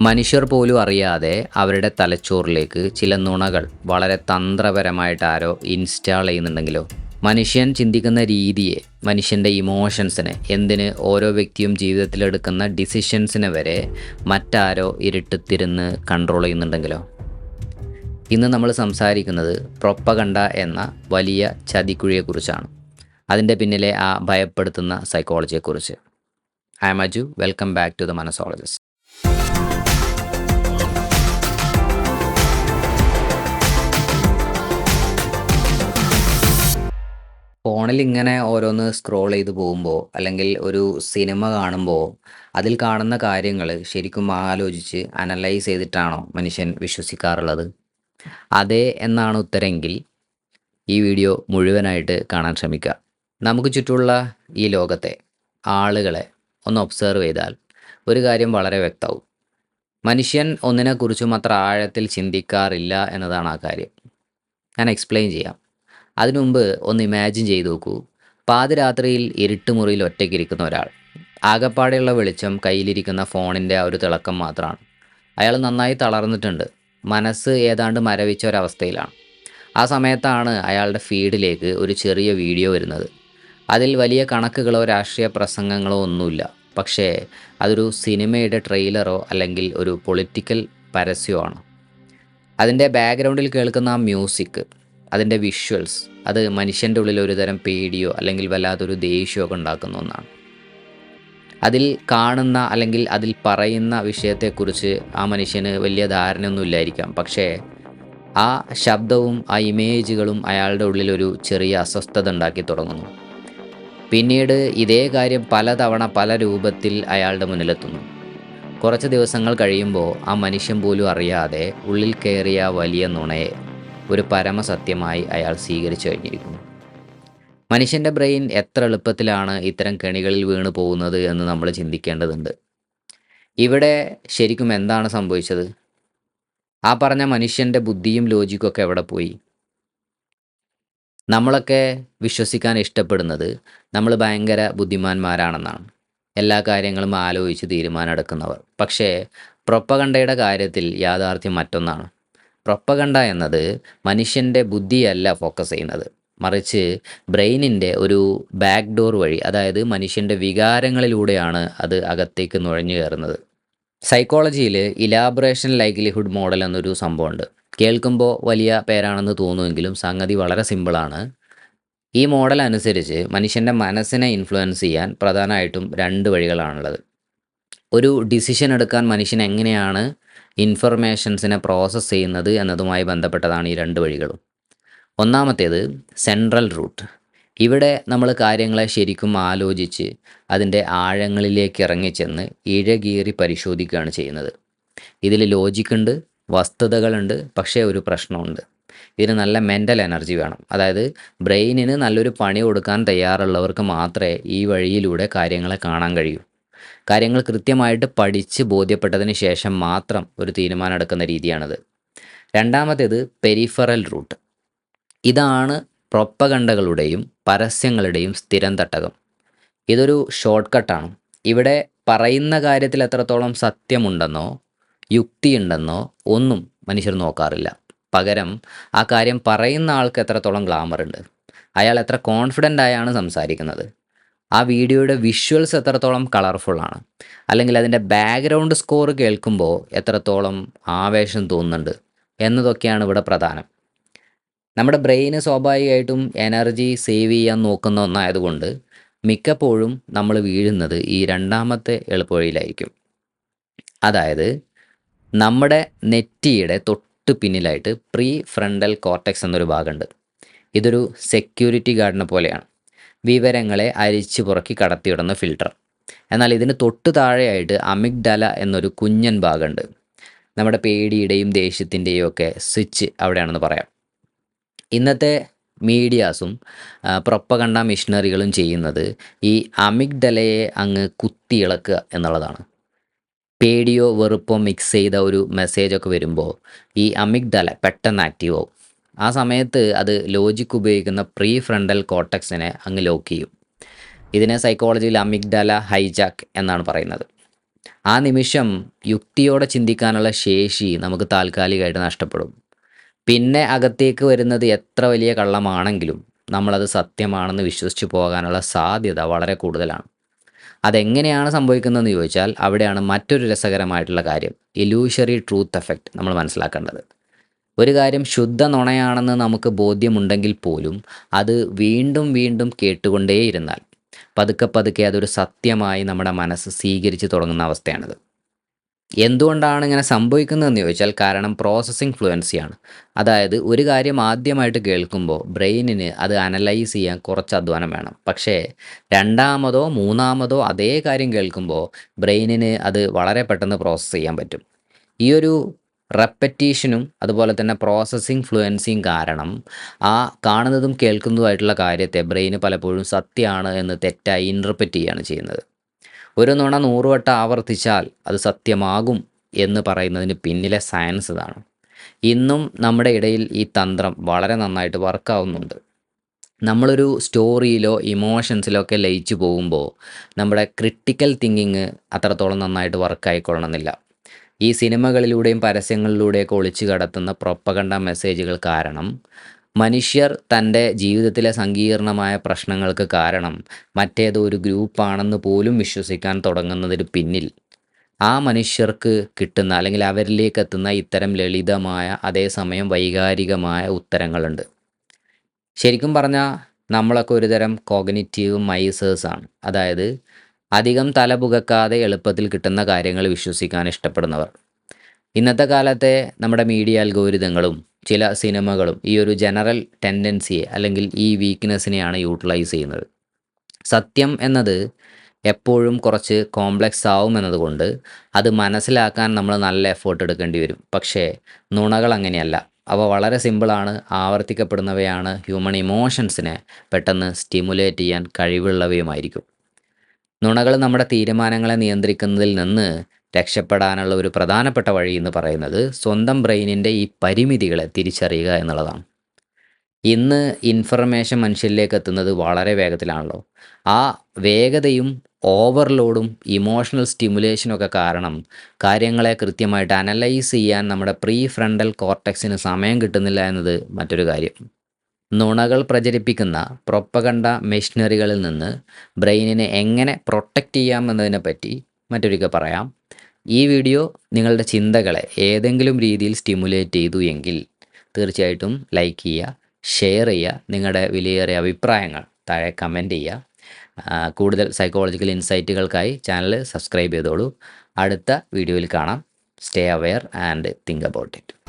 മനുഷ്യർ പോലും അറിയാതെ അവരുടെ തലച്ചോറിലേക്ക് ചില നുണകൾ വളരെ തന്ത്രപരമായിട്ട് ആരോ ഇൻസ്റ്റാൾ ചെയ്യുന്നുണ്ടെങ്കിലോ, മനുഷ്യൻ ചിന്തിക്കുന്ന രീതിയെ, മനുഷ്യൻ്റെ ഇമോഷൻസിനെ, എന്തിന് ഓരോ വ്യക്തിയും ജീവിതത്തിലെടുക്കുന്ന ഡിസിഷൻസിനെ വരെ മറ്റാരോ ഇരുട്ടിത്തിരുന്ന് കൺട്രോൾ ചെയ്യുന്നുണ്ടെങ്കിലോ. ഇന്ന് നമ്മൾ സംസാരിക്കുന്നത് പ്രൊപ്പഗണ്ട എന്ന വലിയ ചതിക്കുഴിയെക്കുറിച്ചാണ്. അതിൻ്റെ പിന്നിലെ ആ ഭയപ്പെടുത്തുന്ന സൈക്കോളജിയെക്കുറിച്ച്. I am Aju. Welcome back to the Manasologist. ഫോണിൽ ഇങ്ങനെ ഓരോന്ന് സ്ക്രോൾ ചെയ്ത് പോകുമ്പോൾ, അല്ലെങ്കിൽ ഒരു സിനിമ കാണുമ്പോൾ അതിൽ കാണുന്ന കാര്യങ്ങൾ ശരിക്കും ആലോചിച്ച് അനലൈസ് ചെയ്തിട്ടാണോ മനുഷ്യൻ വിശ്വസിക്കാറുള്ളത്? അതെ എന്നാണ് ഉത്തരമെങ്കിൽ ഈ വീഡിയോ മുഴുവനായിട്ട് കാണാൻ ശ്രമിക്കുക. നമുക്ക് ചുറ്റുമുള്ള ഈ ലോകത്തെ ആളുകളെ ഒന്ന് ഒബ്സർവ് ചെയ്താൽ ഒരു കാര്യം വളരെ വ്യക്തമാവും. മനുഷ്യൻ ഒന്നിനെക്കുറിച്ചും അത്ര ആഴത്തിൽ ചിന്തിക്കാറില്ല എന്നതാണ് ആ കാര്യം. ഞാൻ എക്സ്പ്ലെയിൻ ചെയ്യാം. അതിനു മുമ്പ് ഒന്ന് ഇമാജിൻ ചെയ്ത് നോക്കൂ. പാതിരാത്രിയിൽ ഇരുട്ട് മുറിയിൽ ഒറ്റയ്ക്കിരിക്കുന്ന ഒരാൾ. ആകപ്പാടെയുള്ള വെളിച്ചം കയ്യിലിരിക്കുന്ന ഫോണിൻ്റെ ആ ഒരു തിളക്കം മാത്രമാണ്. അയാൾ നന്നായി തളർന്നിട്ടുണ്ട്. മനസ്സ് ഏതാണ്ട് മരവിച്ച ഒരവസ്ഥയിലാണ്. ആ സമയത്താണ് അയാളുടെ ഫീഡിലേക്ക് ഒരു ചെറിയ വീഡിയോ വരുന്നത്. അതിൽ വലിയ കണക്കുകളോ രാഷ്ട്രീയ പ്രസംഗങ്ങളോ ഒന്നുമില്ല. പക്ഷേ അതൊരു സിനിമയുടെ ട്രെയിലറോ അല്ലെങ്കിൽ ഒരു പൊളിറ്റിക്കൽ പരസ്യമോ ആണ്. അതിൻ്റെ ബാക്ക്ഗ്രൗണ്ടിൽ കേൾക്കുന്ന ആ മ്യൂസിക്, അതിൻ്റെ വിഷ്വൽസ്, അത് മനുഷ്യൻ്റെ ഉള്ളിൽ ഒരു തരം പേടിയോ അല്ലെങ്കിൽ വല്ലാത്തൊരു ദേഷ്യമൊക്കെ ഉണ്ടാക്കുന്ന ഒന്നാണ്. അതിൽ കാണുന്ന അല്ലെങ്കിൽ അതിൽ പറയുന്ന വിഷയത്തെക്കുറിച്ച് ആ മനുഷ്യന് വലിയ ധാരണയൊന്നും ഇല്ലായിരിക്കാം. പക്ഷേ ആ ശബ്ദവും ആ ഇമേജുകളും അയാളുടെ ഉള്ളിലൊരു ചെറിയ അസ്വസ്ഥത ഉണ്ടാക്കി തുടങ്ങുന്നു. പിന്നീട് ഇതേ കാര്യം പലതവണ പല രൂപത്തിൽ അയാളുടെ മുന്നിലെത്തുന്നു. കുറച്ച് ദിവസങ്ങൾ കഴിയുമ്പോൾ ആ മനുഷ്യൻ പോലും അറിയാതെ ഉള്ളിൽ കയറിയ വലിയ നുണയെ ഒരു പരമസത്യമായി അയാൾ സ്വീകരിച്ചു കഴിഞ്ഞിരിക്കുന്നു. മനുഷ്യൻ്റെ ബ്രെയിൻ എത്ര എളുപ്പത്തിലാണ് ഇത്തരം കെണികളിൽ വീണു പോകുന്നത് എന്ന് നമ്മൾ ചിന്തിക്കേണ്ടതുണ്ട്. ഇവിടെ ശരിക്കും എന്താണ് സംഭവിച്ചത്? ആ പറഞ്ഞ മനുഷ്യൻ്റെ ബുദ്ധിയും ലോജിക്കും ഒക്കെ എവിടെ പോയി? നമ്മളൊക്കെ വിശ്വസിക്കാൻ ഇഷ്ടപ്പെടുന്നത് നമ്മൾ ഭയങ്കര ബുദ്ധിമാന്മാരാണെന്നാണ്. എല്ലാ കാര്യങ്ങളും ആലോചിച്ച് തീരുമാനം എടുക്കുന്നവർ. പക്ഷേ പ്രൊപ്പഗണ്ടയുടെ കാര്യത്തിൽ യാഥാർത്ഥ്യം മറ്റൊന്നാണ്. പ്രൊപ്പഗണ്ട എന്നത് മനുഷ്യൻ്റെ ബുദ്ധിയല്ല ഫോക്കസ് ചെയ്യുന്നത്, മറിച്ച് ബ്രെയിനിൻ്റെ ഒരു ബാക്ക് ഡോർ വഴി, അതായത് മനുഷ്യൻ്റെ വികാരങ്ങളിലൂടെയാണ് അത് അകത്തേക്ക് നുഴഞ്ഞു കയറുന്നത്. സൈക്കോളജിയിൽ ഇലാബറേഷൻ ലൈക്ലിഹുഡ് മോഡൽ എന്നൊരു സംഭവമുണ്ട്. കേൾക്കുമ്പോൾ വലിയ പേരാണെന്ന് തോന്നുമെങ്കിലും സംഗതി വളരെ സിമ്പിളാണ്. ഈ മോഡൽ അനുസരിച്ച് മനുഷ്യൻ്റെ മനസ്സിനെ ഇൻഫ്ലുവൻസ് ചെയ്യാൻ പ്രധാനമായിട്ടും 2 വഴികളാണുള്ളത്. ഒരു ഡിസിഷൻ എടുക്കാൻ മനുഷ്യൻ എങ്ങനെയാണ് ഇൻഫർമേഷൻസിനെ പ്രോസസ്സ് ചെയ്യുന്നത് എന്നതുമായി ബന്ധപ്പെട്ടതാണ് ഈ 2 വഴികളും. ഒന്നാമത്തേത് സെൻട്രൽ റൂട്ട്. ഇവിടെ നമ്മൾ കാര്യങ്ങളെ ശരിക്കും ആലോചിച്ച് അതിൻ്റെ ആഴങ്ങളിലേക്ക് ഇറങ്ങിച്ചെന്ന് ഇഴകീറി പരിശോധിക്കുകയാണ് ചെയ്യുന്നത്. ഇതിൽ ലോജിക്കുണ്ട്, വസ്തുതകളുണ്ട്, പക്ഷേ ഒരു പ്രശ്നമുണ്ട്. ഇതിന് നല്ല മെൻ്റൽ എനർജി വേണം. അതായത് ബ്രെയിനിന് നല്ലൊരു പണി കൊടുക്കാൻ തയ്യാറുള്ളവർക്ക് മാത്രമേ ഈ വഴിയിലൂടെ കാര്യങ്ങളെ കാണാൻ കഴിയൂ. കാര്യങ്ങൾ കൃത്യമായിട്ട് പഠിച്ച് ബോധ്യപ്പെട്ടതിന് ശേഷം മാത്രം ഒരു തീരുമാനം എടുക്കുന്ന രീതിയാണിത്. രണ്ടാമത്തേത് പെരിഫറൽ റൂട്ട്. ഇതാണ് പ്രൊപ്പഗണ്ടകളുടെയും പരസ്യങ്ങളുടെയും സ്ഥിരം തട്ടകം. ഇതൊരു ഷോർട്ട് കട്ടാണ്. ഇവിടെ പറയുന്ന കാര്യത്തിൽ എത്രത്തോളം സത്യമുണ്ടെന്നോ യുക്തിയുണ്ടെന്നോ ഒന്നും മനുഷ്യർ നോക്കാറില്ല. പകരം ആ കാര്യം പറയുന്ന ആൾക്ക് എത്രത്തോളം ഗ്ലാമറുണ്ട്, അയാൾ എത്ര കോൺഫിഡൻ്റ് ആയാണ് സംസാരിക്കുന്നത്, ആ വീഡിയോയുടെ വിഷ്വൽസ് എത്രത്തോളം കളർഫുള്ളാണ്, അല്ലെങ്കിൽ അതിൻ്റെ ബാക്ക്ഗ്രൗണ്ട് സ്കോർ കേൾക്കുമ്പോൾ എത്രത്തോളം ആവേശം തോന്നുന്നുണ്ട് എന്നതൊക്കെയാണ് ഇവിടെ പ്രധാനം. നമ്മുടെ ബ്രെയിന് സ്വാഭാവികമായിട്ടും എനർജി സേവ് ചെയ്യാൻ നോക്കുന്ന ഒന്നായതുകൊണ്ട് മിക്കപ്പോഴും നമ്മൾ വീഴുന്നത് ഈ രണ്ടാമത്തെ എളുപ്പവഴിയിലായിരിക്കും. അതായത് നമ്മുടെ നെറ്റിയുടെ തൊട്ട് പിന്നിലായിട്ട് പ്രീ ഫ്രണ്ടൽ കോർട്ടെക്സ് എന്നൊരു ഭാഗമുണ്ട്. ഇതൊരു സെക്യൂരിറ്റി ഗാർഡിനെ പോലെയാണ്, വിവരങ്ങളെ അരിച്ചു പുറക്കി കടത്തിവിടുന്ന ഫിൽട്ടർ. എന്നാൽ ഇതിന് തൊട്ട് താഴെയായിട്ട് അമിഗ്ഡല എന്നൊരു കുഞ്ഞൻ ഭാഗമുണ്ട്. നമ്മുടെ പേടിയുടെയും ദേഷ്യത്തിൻ്റെയും ഒക്കെ സ്വിച്ച് അവിടെയാണെന്ന് പറയാം. ഇന്നത്തെ മീഡിയാസും പ്രൊപ്പഗണ്ട മിഷനറികളും ചെയ്യുന്നത് ഈ അമിഗ്ഡലയെ അങ്ങ് കുത്തി ഇളക്കുക എന്നുള്ളതാണ്. പേടിയോ വെറുപ്പോ മിക്സ് ചെയ്ത ഒരു മെസ്സേജൊക്കെ വരുമ്പോൾ ഈ അമിഗ്ഡല പെട്ടെന്ന് ആക്റ്റീവ് ആവും. ആ സമയത്ത് അത് ലോജിക് ഉപയോഗിക്കുന്ന പ്രീ ഫ്രണ്ടൽ കോർട്ടെക്സിനെ അങ്ങ് ലോക്ക് ചെയ്യും. ഇതിനെ സൈക്കോളജിയിൽ അമിഗ്ഡല ഹൈജാക്ക് എന്നാണ് പറയുന്നത്. ആ നിമിഷം യുക്തിയോടെ ചിന്തിക്കാനുള്ള ശേഷി നമുക്ക് താൽക്കാലികമായിട്ട് നഷ്ടപ്പെടും. പിന്നെ അകത്തേക്ക് വരുന്നത് എത്ര വലിയ കള്ളമാണെങ്കിലും നമ്മളത് സത്യമാണെന്ന് വിശ്വസിച്ച് പോകാനുള്ള സാധ്യത വളരെ കൂടുതലാണ്. അതെങ്ങനെയാണ് സംഭവിക്കുന്നതെന്ന് ചോദിച്ചാൽ അവിടെയാണ് മറ്റൊരു രസകരമായിട്ടുള്ള കാര്യം. ഇല്യൂഷറി ട്രൂത്ത് എഫക്റ്റ് നമ്മൾ മനസ്സിലാക്കേണ്ടത്. ഒരു കാര്യം ശുദ്ധ നുണയാണെന്ന് നമുക്ക് ബോധ്യമുണ്ടെങ്കിൽ പോലും അത് വീണ്ടും വീണ്ടും കേട്ടുകൊണ്ടേയിരുന്നാൽ പതുക്കെ പതുക്കെ അതൊരു സത്യമായി നമ്മുടെ മനസ്സ് സ്വീകരിച്ച് തുടങ്ങുന്ന അവസ്ഥയാണിത്. എന്തുകൊണ്ടാണ് ഇങ്ങനെ സംഭവിക്കുന്നതെന്ന് ചോദിച്ചാൽ കാരണം പ്രോസസ്സിംഗ് ഫ്ലുവൻസിയാണ്. അതായത് ഒരു കാര്യം ആദ്യമായിട്ട് കേൾക്കുമ്പോൾ ബ്രെയിനിന് അത് അനലൈസ് ചെയ്യാൻ കുറച്ച് അധ്വാനം വേണം. പക്ഷേ രണ്ടാമതോ മൂന്നാമതോ അതേ കാര്യം കേൾക്കുമ്പോൾ ബ്രെയിനിന് അത് വളരെ പെട്ടെന്ന് പ്രോസസ്സ് ചെയ്യാൻ പറ്റും. ഈ ഒരു റെപ്പറ്റീഷനും അതുപോലെ തന്നെ പ്രോസസ്സിംഗ് ഫ്ലുവൻസിയും കാരണം ആ കാണുന്നതും കേൾക്കുന്നതുമായിട്ടുള്ള കാര്യത്തെ ബ്രെയിന് പലപ്പോഴും സത്യമാണ് എന്ന് തെറ്റായി ഇൻറ്റർപ്രറ്റ് ചെയ്യുകയാണ് ചെയ്യുന്നത്. ഒരു നുണ 100 വട്ടം ആവർത്തിച്ചാൽ അത് സത്യമാകും എന്ന് പറയുന്നതിന് പിന്നിലെ സയൻസ് ഇതാണ്. ഇന്നും നമ്മുടെ ഇടയിൽ ഈ തന്ത്രം വളരെ നന്നായിട്ട് വർക്കാവുന്നുണ്ട്. നമ്മളൊരു സ്റ്റോറിയിലോ ഇമോഷൻസിലോ ഒക്കെ ലയിച്ചു പോകുമ്പോൾ നമ്മുടെ ക്രിട്ടിക്കൽ തിങ്കിങ് അത്രത്തോളം നന്നായിട്ട് വർക്കായിക്കൊള്ളണമെന്നില്ല. ഈ സിനിമകളിലൂടെയും പരസ്യങ്ങളിലൂടെയൊക്കെ ഒളിച്ചു കടത്തുന്ന പ്രൊപ്പഗണ്ട മെസ്സേജുകൾ കാരണം മനുഷ്യർ തൻ്റെ ജീവിതത്തിലെ സങ്കീർണമായ പ്രശ്നങ്ങൾക്ക് കാരണം മറ്റേതോ ഒരു ഗ്രൂപ്പാണെന്ന് പോലും വിശ്വസിക്കാൻ തുടങ്ങുന്നതിന് പിന്നിൽ ആ മനുഷ്യർക്ക് കിട്ടുന്ന അല്ലെങ്കിൽ അവരിലേക്ക് എത്തുന്ന ഇത്തരം ലളിതമായ അതേസമയം വൈകാരികമായ ഉത്തരങ്ങളുണ്ട്. ശരിക്കും പറഞ്ഞാൽ നമ്മളൊക്കെ ഒരുതരം കോഗ്നിറ്റീവ് മൈസേഴ്സാണ്. അതായത് അധികം തലപുകക്കാതെ എളുപ്പത്തിൽ കിട്ടുന്ന കാര്യങ്ങൾ വിശ്വസിക്കാൻ ഇഷ്ടപ്പെടുന്നവർ. ഇന്നത്തെ കാലത്തെ നമ്മുടെ മീഡിയ അൽഗോരിതങ്ങളും ചില സിനിമകളും ഈ ഒരു ജനറൽ ടെൻഡൻസിയെ അല്ലെങ്കിൽ ഈ വീക്ക്നെസ്സിനെയാണ് യൂട്ടിലൈസ് ചെയ്യുന്നത്. സത്യം എന്നത് എപ്പോഴും കുറച്ച് കോംപ്ലക്സ് ആവും എന്നതുകൊണ്ട് അത് മനസ്സിലാക്കാൻ നമ്മൾ നല്ല എഫേർട്ട് എടുക്കേണ്ടി വരും. പക്ഷേ നുണകൾ അങ്ങനെയല്ല. അവ വളരെ സിമ്പിളാണ്, ആവർത്തിക്കപ്പെടുന്നവയാണ്, ഹ്യൂമൻ ഇമോഷൻസിനെ പെട്ടെന്ന് സ്റ്റിമുലേറ്റ് ചെയ്യാൻ കഴിവുള്ളവയുമായിരിക്കും. നുണകൾ നമ്മുടെ തീരുമാനങ്ങളെ നിയന്ത്രിക്കുന്നതിൽ നിന്ന് രക്ഷപ്പെടാനുള്ള ഒരു പ്രധാനപ്പെട്ട വഴി എന്ന് പറയുന്നത് സ്വന്തം ബ്രെയിനിൻ്റെ ഈ പരിമിതികളെ തിരിച്ചറിയുക എന്നുള്ളതാണ്. ഇന്ന് ഇൻഫർമേഷൻ മനുഷ്യരിലേക്ക് എത്തുന്നത് വളരെ വേഗത്തിലാണല്ലോ. ആ വേഗതയും ഓവർലോഡും ഇമോഷണൽ സ്റ്റിമുലേഷനൊക്കെ കാരണം കാര്യങ്ങളെ കൃത്യമായിട്ട് അനലൈസ് ചെയ്യാൻ നമ്മുടെ പ്രീ ഫ്രണ്ടൽ കോർട്ടെക്സിന് സമയം കിട്ടുന്നില്ല എന്നത് മറ്റൊരു കാര്യം. നുണകൾ പ്രചരിപ്പിക്കുന്ന പ്രൊപ്പഗണ്ട മെഷിനറികളിൽ നിന്ന് ബ്രെയിനിനെ എങ്ങനെ പ്രൊട്ടക്റ്റ് ചെയ്യാം എന്നതിനെപ്പറ്റി മറ്റൊരിക്കൽ പറയാം. ഈ വീഡിയോ നിങ്ങളുടെ ചിന്തകളെ ഏതെങ്കിലും രീതിയിൽ സ്റ്റിമുലേറ്റ് ചെയ്തു എങ്കിൽ തീർച്ചയായിട്ടും ലൈക്ക് ചെയ്യുക, ഷെയർ ചെയ്യുക, നിങ്ങളുടെ വിലയേറിയ അഭിപ്രായങ്ങൾ താഴെ കമൻറ്റ് ചെയ്യുക. കൂടുതൽ സൈക്കോളജിക്കൽ ഇൻസൈറ്റുകൾക്കായി ചാനൽ സബ്സ്ക്രൈബ് ചെയ്തോളൂ. അടുത്ത വീഡിയോയിൽ കാണാം. Stay aware and think about it.